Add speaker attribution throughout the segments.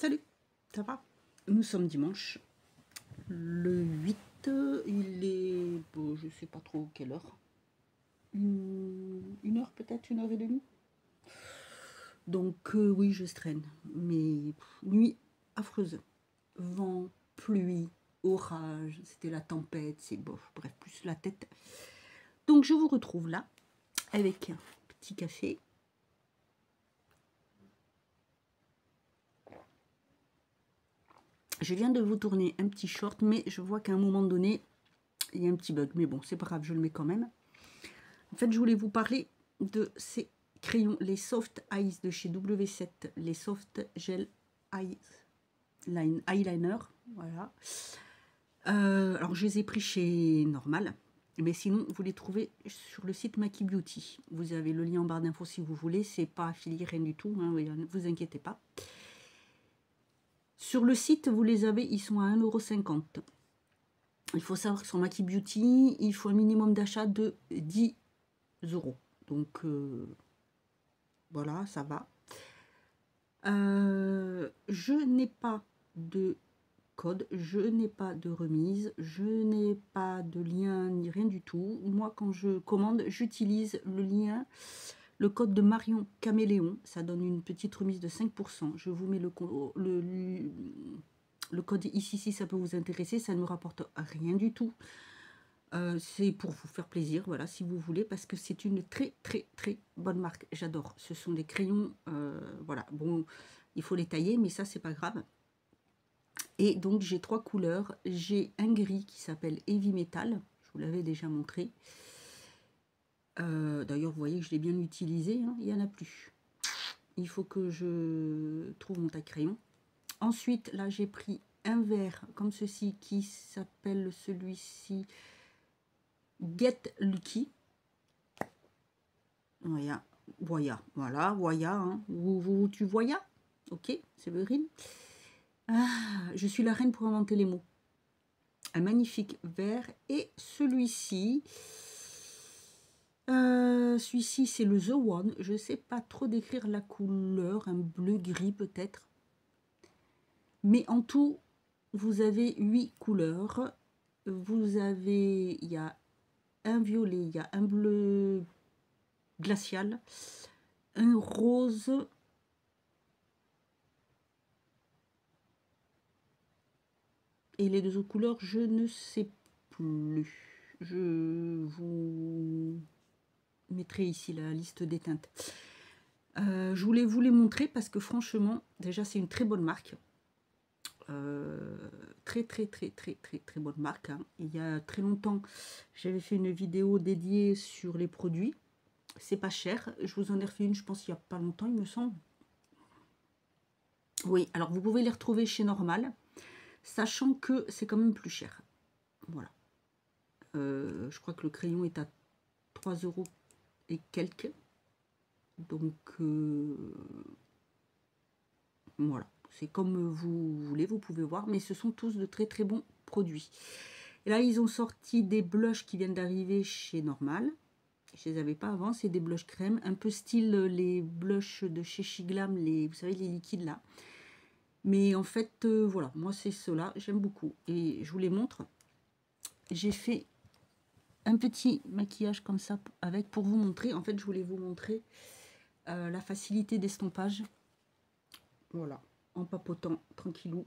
Speaker 1: Salut, ça va? Nous sommes dimanche, le 8, il est, bon, je sais pas trop quelle heure, une heure peut-être, une heure et demie. Donc oui, je straine, mais nuit affreuse, vent, pluie, orage, c'était la tempête, c'est bof, bref, plus la tête. Donc je vous retrouve là, avec un petit café. Je viens de vous tourner un petit short, mais je vois qu'à un moment donné, il y a un petit bug. Mais bon, c'est pas grave, je le mets quand même. En fait, je voulais vous parler de ces crayons, les Soft Eyes de chez W7, les Soft Gel Eyeliner. Voilà. Alors, je les ai pris chez Normal. Mais sinon, vous les trouvez sur le site Maki Beauty. Vous avez le lien en barre d'infos si vous voulez. C'est pas affilié, rien du tout. Hein, ne vous inquiétez pas. Sur le site, vous les avez, ils sont à 1,50 €. Il faut savoir que sur Maki Beauty, il faut un minimum d'achat de 10 €. Donc, voilà, ça va. Je n'ai pas de code, je n'ai pas de remise, je n'ai pas de lien ni rien du tout. Moi, quand je commande, j'utilise le lien, le code de Marion Caméléon. Ça donne une petite remise de 5%. Je vous mets le code ici si ça peut vous intéresser. Ça ne me rapporte rien du tout. C'est pour vous faire plaisir, voilà, si vous voulez, parce que c'est une très bonne marque. J'adore. Ce sont des crayons, voilà. Bon, il faut les tailler, mais ça, c'est pas grave. Et donc, j'ai 3 couleurs. J'ai un gris qui s'appelle Heavy Metal. Je vous l'avais déjà montré. D'ailleurs, vous voyez que je l'ai bien utilisé. Hein, il n'y en a plus. Il faut que je trouve mon taille-crayon. Ensuite, là, j'ai pris un vert comme ceci qui s'appelle celui-ci Get Lucky. Voya, voya, hein. Tu voya, ok, Séverine. Ah, je suis la reine pour inventer les mots. Un magnifique vert. Et celui-ci, c'est le The One. Je ne sais pas trop décrire la couleur, un bleu-gris peut-être. Mais en tout, vous avez 8 couleurs. Vous avez, il y a un violet, il y a un bleu glacial, un rose, et les deux autres couleurs, je ne sais plus. Je vous mettrai ici la liste des teintes. Je voulais vous les montrer parce que franchement, déjà c'est une très bonne marque. Très bonne marque. Hein. Il y a très longtemps, j'avais fait une vidéo dédiée sur les produits. C'est pas cher. Je vous en ai refait une, je pense, il n'y a pas longtemps, il me semble. Oui, alors vous pouvez les retrouver chez Normal, sachant que c'est quand même plus cher. Voilà. Je crois que le crayon est à 3 € et quelques. Donc, voilà. C'est comme vous voulez, vous pouvez voir. Mais ce sont tous de très bons produits. Et là, ils ont sorti des blushs qui viennent d'arriver chez Normal. Je ne les avais pas avant. C'est des blushs crème. Un peu style les blushs de chez Shiglam. Vous savez, les liquides là. Mais en fait, voilà. Moi, c'est ceux-là. J'aime beaucoup. Et je vous les montre. J'ai fait un petit maquillage comme ça avec pour vous montrer. En fait, je voulais vous montrer la facilité d'estompage. Voilà, en papotant tranquillou.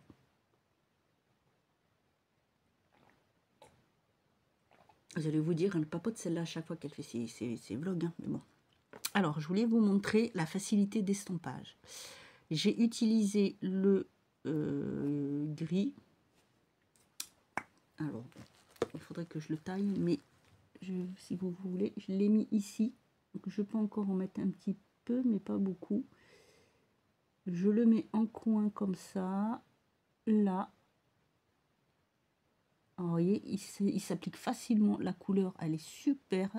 Speaker 1: Vous allez vous dire, elle papote celle-là à chaque fois qu'elle fait ses vlogs, hein, mais bon. Alors, je voulais vous montrer la facilité d'estompage. J'ai utilisé le gris. Alors, il faudrait que je le taille, mais si vous voulez, je l'ai mis ici. Donc, je peux encore en mettre un petit peu, mais pas beaucoup. Je le mets en coin comme ça, là. Alors, vous voyez, il s'applique facilement. La couleur, elle est super.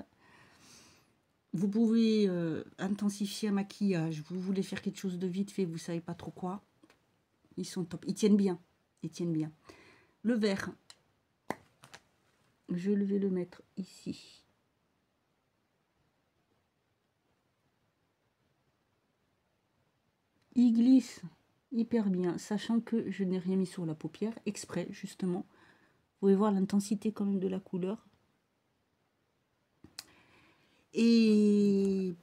Speaker 1: Vous pouvez intensifier un maquillage. Vous voulez faire quelque chose de vite fait, vous savez pas trop quoi. Ils sont top. Ils tiennent bien. Ils tiennent bien. Le vert, je vais le mettre ici. Il glisse. hyper bien, sachant que je n'ai rien mis sur la paupière, exprès, justement. Vous pouvez voir l'intensité quand même de la couleur. Et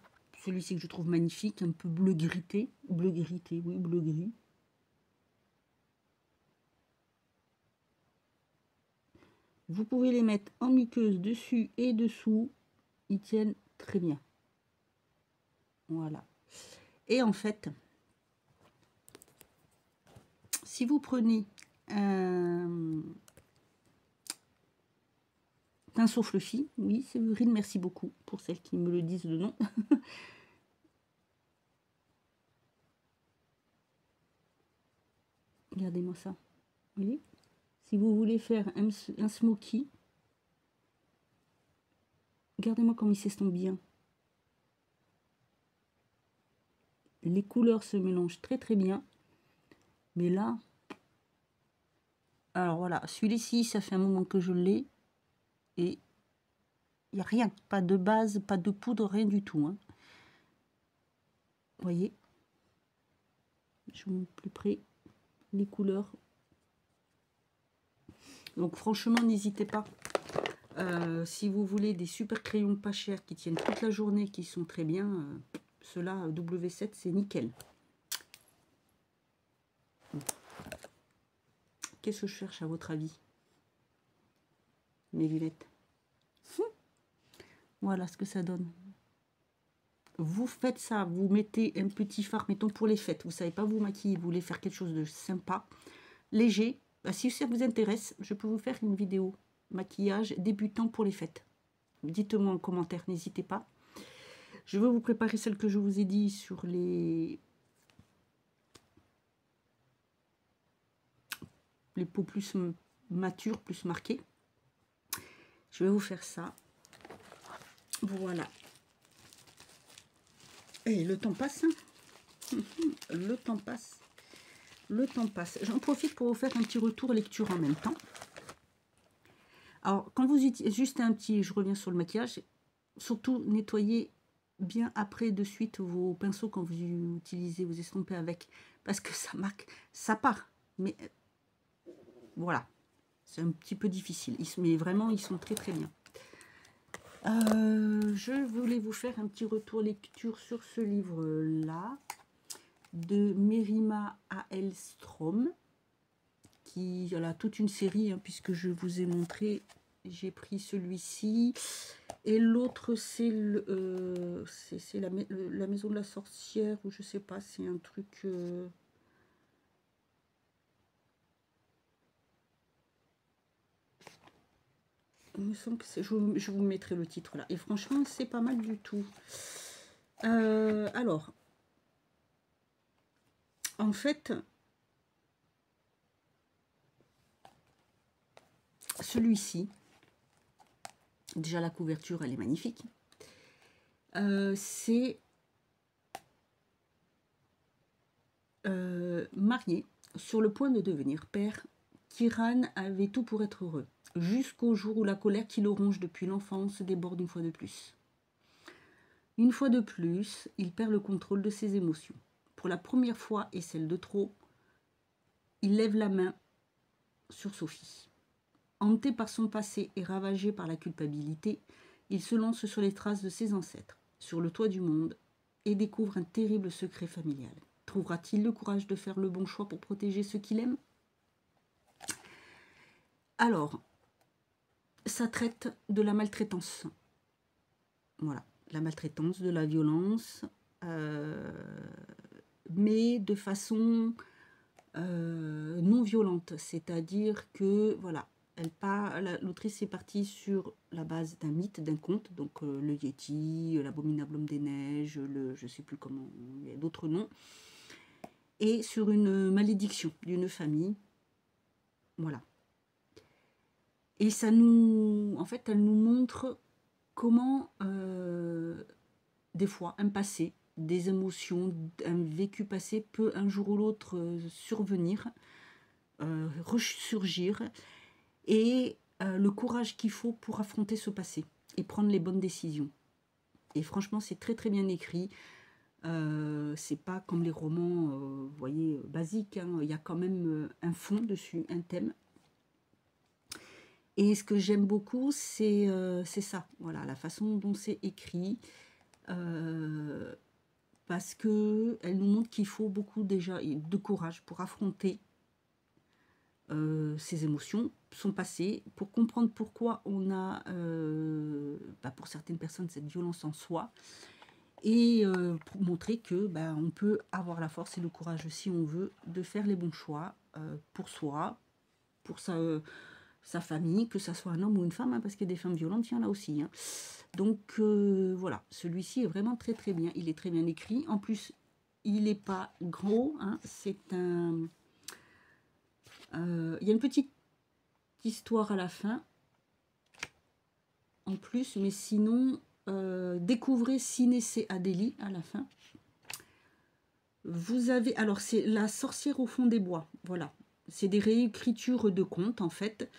Speaker 1: celui-ci que je trouve magnifique, un peu bleu grité, oui, bleu gris. Vous pouvez les mettre en muqueuse dessus et dessous, ils tiennent très bien. Voilà. Et en fait, si vous prenez un pinceau fluffy, oui, Séverine, merci beaucoup pour celles qui me le disent le nom. Regardez-moi ça. Vous voyez? Si vous voulez faire un smoky, regardez-moi comme il s'estompe bien. Les couleurs se mélangent très très bien. Mais là, alors voilà, celui-ci, ça fait un moment que je l'ai. Et il n'y a rien, pas de base, pas de poudre, rien du tout. Hein. Vous voyez? Je vous montre plus près les couleurs. Donc franchement, n'hésitez pas. Si vous voulez des super crayons pas chers qui tiennent toute la journée, qui sont très bien, ceux-là, W7, c'est nickel. Qu'est-ce que je cherche à votre avis? Mes lunettes. Voilà ce que ça donne. Vous faites ça, vous mettez un petit fard, mettons pour les fêtes. Vous savez pas vous maquiller, vous voulez faire quelque chose de sympa, léger. Bah, si ça vous intéresse, je peux vous faire une vidéo maquillage débutant pour les fêtes. Dites-moi en commentaire, n'hésitez pas. Je vais vous préparer celle que je vous ai dit sur les peaux plus matures, plus marquées. Je vais vous faire ça. Voilà. Et le temps passe. Hein. Le temps passe. Le temps passe. J'en profite pour vous faire un petit retour lecture en même temps. Alors, quand vous utilisez juste un petit, je reviens sur le maquillage, surtout nettoyez bien après de suite vos pinceaux quand vous utilisez, vous estompez avec, parce que ça marque, ça part. Mais voilà, c'est un petit peu difficile. Mais vraiment, ils sont très très bien. Je voulais vous faire un petit retour lecture sur ce livre-là, de Mérima A.L. Strom, qui a toute une série, hein, puisque je vous ai montré, j'ai pris celui-ci, et l'autre c'est la maison de la sorcière, ou je sais pas, c'est un truc... Il me semble que c'est... Je vous mettrai le titre là. Et franchement, c'est pas mal du tout. Alors, en fait, celui-ci, déjà la couverture, elle est magnifique. C'est marié, sur le point de devenir père. Kiran avait tout pour être heureux, jusqu'au jour où la colère qui le ronge depuis l'enfance déborde une fois de plus. Une fois de plus, il perd le contrôle de ses émotions. Pour la première fois, et celle de trop, il lève la main sur Sophie. Hanté par son passé et ravagé par la culpabilité, il se lance sur les traces de ses ancêtres, sur le toit du monde, et découvre un terrible secret familial. Trouvera-t-il le courage de faire le bon choix pour protéger ceux qu'il aime? Alors, ça traite de la maltraitance. Voilà, la maltraitance, de la violence, mais de façon non violente. C'est-à-dire que, voilà, l'autrice est partie sur la base d'un mythe, d'un conte, donc le Yéti, l'abominable homme des neiges, je ne sais plus comment, il y a d'autres noms, et sur une malédiction d'une famille. Voilà. Et ça nous, en fait, elle nous montre comment, des fois, un passé, des émotions, un vécu passé peut un jour ou l'autre survenir, ressurgir, et le courage qu'il faut pour affronter ce passé et prendre les bonnes décisions. Et franchement, c'est très très bien écrit. C'est pas comme les romans, vous voyez, basiques, hein. Il y a quand même un fond dessus, un thème. Et ce que j'aime beaucoup, c'est ça, voilà, la façon dont c'est écrit, parce que elle nous montre qu'il faut beaucoup déjà de courage pour affronter ses émotions, son passé, pour comprendre pourquoi on a, pour certaines personnes, cette violence en soi, et pour montrer que on peut avoir la force et le courage, si on veut, de faire les bons choix pour soi, pour sa famille, que ça soit un homme ou une femme, hein, parce qu'il y a des femmes violentes, il y en a aussi. Hein. Donc voilà, celui-ci est vraiment très très bien, il est très bien écrit. En plus, il n'est pas gros, hein, c'est un... il y a une petite histoire à la fin, en plus, mais sinon, découvrez Ciné Adélie à la fin. Vous avez, alors c'est La sorcière au fond des bois, voilà. C'est des réécritures de contes en fait.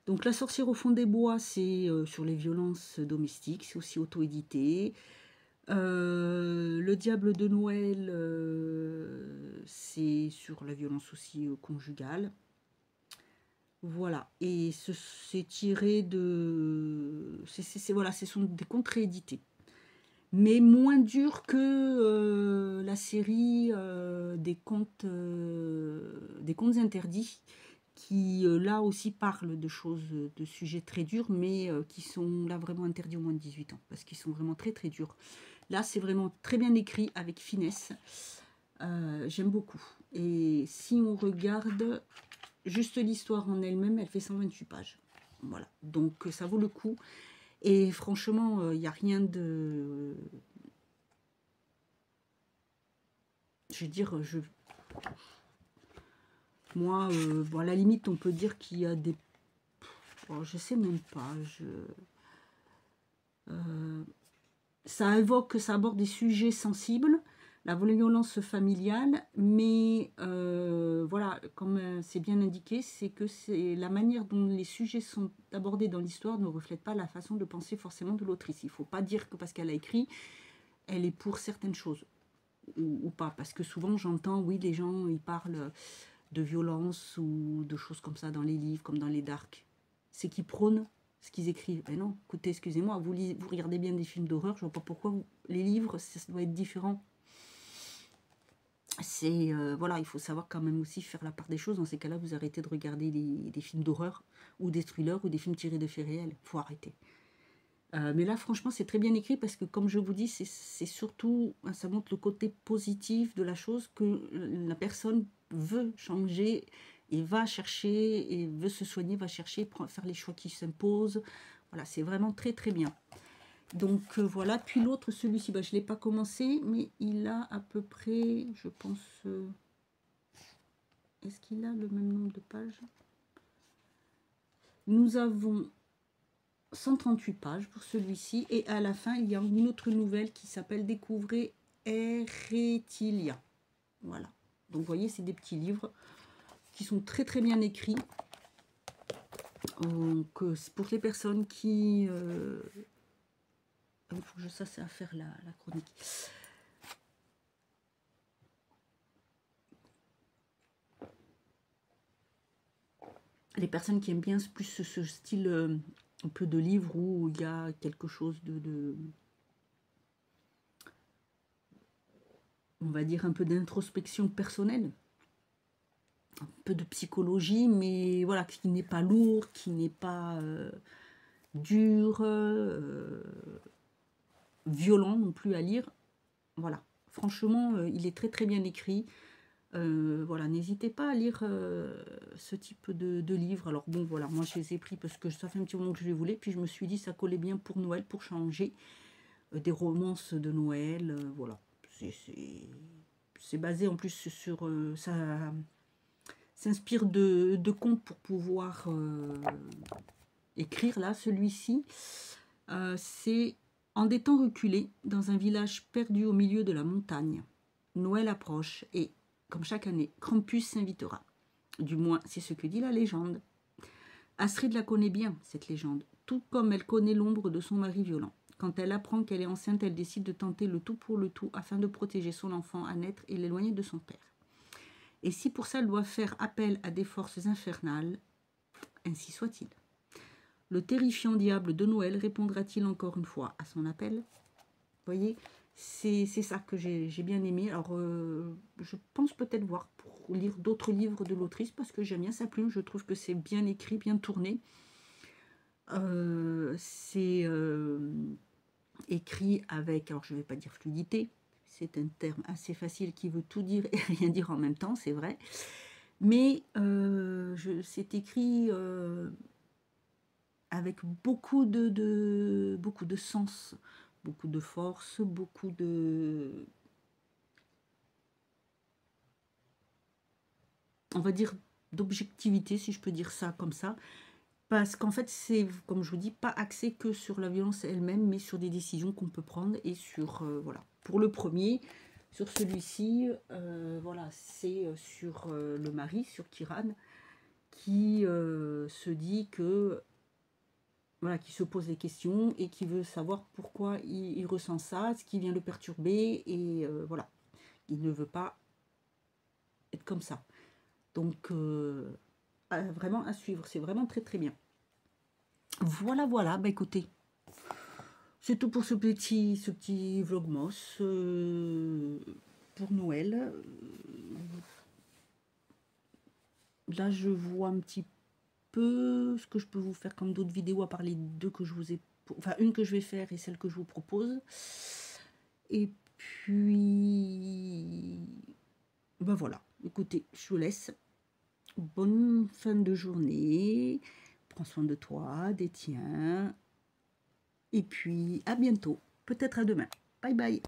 Speaker 1: Donc La sorcière au fond des bois, c'est sur les violences domestiques, c'est aussi auto-édité. Le diable de Noël, c'est sur la violence aussi conjugale. Voilà, et c'est tiré de... voilà, ce sont des contes réédités. Mais moins dur que la série des contes interdits, qui là aussi parlent de choses, de sujets très durs, mais qui sont là vraiment interdits au moins de 18 ans, parce qu'ils sont vraiment très très durs. Là, c'est vraiment très bien écrit, avec finesse. J'aime beaucoup. Et si on regarde juste l'histoire en elle-même, elle fait 128 pages. Voilà, donc ça vaut le coup. Et franchement, il n'y a rien de... Je veux dire, moi, bon, à la limite, on peut dire qu'il y a des... Bon, je sais même pas. Ça évoque, ça aborde des sujets sensibles, la violence familiale, mais voilà, comme c'est bien indiqué, c'est que c'est la manière dont les sujets sont abordés dans l'histoire ne reflète pas la façon de penser forcément de l'autrice. Il ne faut pas dire que parce qu'elle a écrit, elle est pour certaines choses, ou pas, parce que souvent j'entends, oui, les gens, ils parlent de violence ou de choses comme ça dans les livres, comme dans les dark. C'est qu'ils prônent ce qu'ils écrivent. Ben non, écoutez, excusez-moi, vous regardez bien des films d'horreur, je vois pas pourquoi les livres, ça doit être différent. C'est voilà, il faut savoir quand même aussi faire la part des choses. Dans ces cas-là, vous arrêtez de regarder des films d'horreur ou des thrillers ou des films tirés de faits réels. Faut arrêter. Mais là, franchement, c'est très bien écrit parce que, comme je vous dis, c'est surtout, ça montre le côté positif de la chose, que la personne veut changer et va chercher et veut se soigner, va chercher, faire les choix qui s'imposent. Voilà, c'est vraiment très très bien. Donc voilà, puis l'autre, celui-ci, je ne l'ai pas commencé, mais il a à peu près, je pense, est-ce qu'il a le même nombre de pages? Nous avons 138 pages pour celui-ci, et à la fin il y a une autre nouvelle qui s'appelle Découvrez Erétilia. Voilà, donc vous voyez, c'est des petits livres qui sont très très bien écrits. Donc pour les personnes qui il faut que je sache à faire la chronique. Les personnes qui aiment bien plus ce style un peu de livre où il y a quelque chose de on va dire un peu d'introspection personnelle, un peu de psychologie, mais voilà, qui n'est pas lourd, qui n'est pas dur, violent non plus à lire. Voilà, franchement, il est très très bien écrit. Voilà, n'hésitez pas à lire ce type de livre. Alors bon, voilà, moi je les ai pris parce que ça fait un petit moment que je les voulais, puis je me suis dit ça collait bien pour Noël, pour changer des romances de Noël. Voilà, c'est basé en plus sur... ça s'inspire de contes pour pouvoir écrire. Là, celui-ci, c'est en des temps reculés, dans un village perdu au milieu de la montagne. Noël approche et, comme chaque année, Krampus s'invitera. Du moins, c'est ce que dit la légende. Astrid la connaît bien, cette légende, tout comme elle connaît l'ombre de son mari violent. Quand elle apprend qu'elle est enceinte, elle décide de tenter le tout pour le tout afin de protéger son enfant à naître et l'éloigner de son père. Et si pour ça elle doit faire appel à des forces infernales, ainsi soit-il. Le terrifiant diable de Noël répondra-t-il encore une fois à son appel? Vous voyez, c'est ça que j'ai bien aimé. Alors, je pense peut-être voir pour lire d'autres livres de l'autrice parce que j'aime bien sa plume. Je trouve que c'est bien écrit, bien tourné. C'est écrit avec, alors je ne vais pas dire fluidité, c'est un terme assez facile qui veut tout dire et rien dire en même temps, c'est vrai. Mais c'est écrit avec beaucoup de sens, beaucoup de force, beaucoup de... on va dire d'objectivité, si je peux dire ça comme ça. Parce qu'en fait, c'est, comme je vous dis, pas axé que sur la violence elle-même, mais sur des décisions qu'on peut prendre et sur, voilà. Pour le premier, sur celui-ci, voilà, c'est sur le mari, sur Kiran, qui se dit que, voilà, qui se pose des questions et qui veut savoir pourquoi il ressent ça, ce qui vient le perturber, et voilà, il ne veut pas être comme ça. Donc, vraiment à suivre, c'est vraiment très très bien. Voilà, voilà, bah écoutez, c'est tout pour ce petit vlogmas pour Noël. Là, je vois un petit peu ce que je peux vous faire comme d'autres vidéos, à part les deux que je vous ai... Enfin, une que je vais faire et celle que je vous propose. Et puis... ben voilà, écoutez, je vous laisse. Bonne fin de journée. Prends soin de toi, des tiens. Et puis, à bientôt. Peut-être à demain. Bye bye.